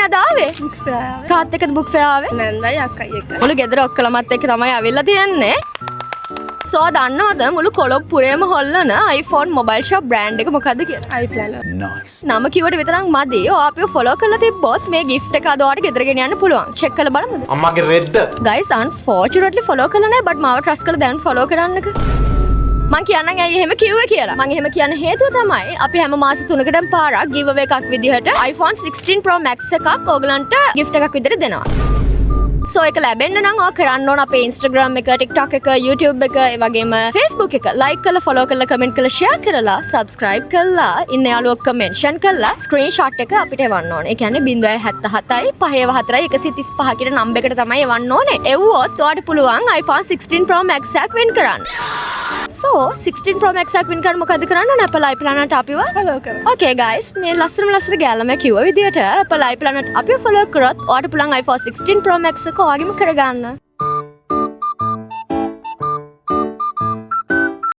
අද ආවේ? බුක්ස් ආවේ. කාත් එක්කද බුක් ෆෙයාර් ආවේ? නැන්දයි අක්කයි එක්ක. මුළු ගෙදර ඔක්කොලමත් එක්ක තමයි ආවිල්ලා තියෙන්නේ. සෝ දන්නවද මුළු කොළොප්පුරේම හොල්ලන iPhone mobile shop brand එක මොකද්ද කියලා? iPlanner. නම කිව්වට විතරක් මදි. ඔය අපිව follow කරලා තිබ්බොත් මේ gift එක අද ඔයාලට ගෙදර ගෙනියන්න පුළුවන්. check කරලා බලමුද? අම්මගේ රෙද්ද. guys unfortunately follow කරලා නැහැ but මාව trust කරලා දැන් follow කරන්නක. මං කියන්නම් ඇයි එහෙම කිව්වේ කියලා. මං එහෙම කියන්න හේතුව තමයි අපි හැම මාස 3කටම පාරක් give away එකක් විදිහට iPhone 16 Pro Max එකක් ඕගලන්ට gift එකක් විදිහට දෙනවා. සෝ එක ලැබෙන්න නම් ඔය කරන්න ඕන අපේ Instagram එක, TikTok එක, YouTube එක, ඒ වගේම Facebook එක like කරලා, follow කරලා, comment කරලා, share කරලා, subscribe කරලා, ඉන්න යාළුවෝ ඔක්කොම mention කරලා screenshot එක අපිට එවන්න ඕනේ. ඒ කියන්නේ 077යි 574යි 135 කියන number එකට තමයි එවන්න ඕනේ. එව්වොත් ඔයාලට පුළුවන් iPhone 16 Pro Max එකක් win කරන්න. So 16 Pro Max එකක් win කරන්න මොකද කරන්න ඕනේ? Apple iPlanet අපිව follow කරන්න. Okay guys, මේ ලස්සන ගෑල්ලා මම කිව්ව විදිහට Apple iPlanet අපිව follow කරොත් ඔයාලට පුළුවන් iPhone 16 Pro Max එක ඔයාගෙම කරගන්න.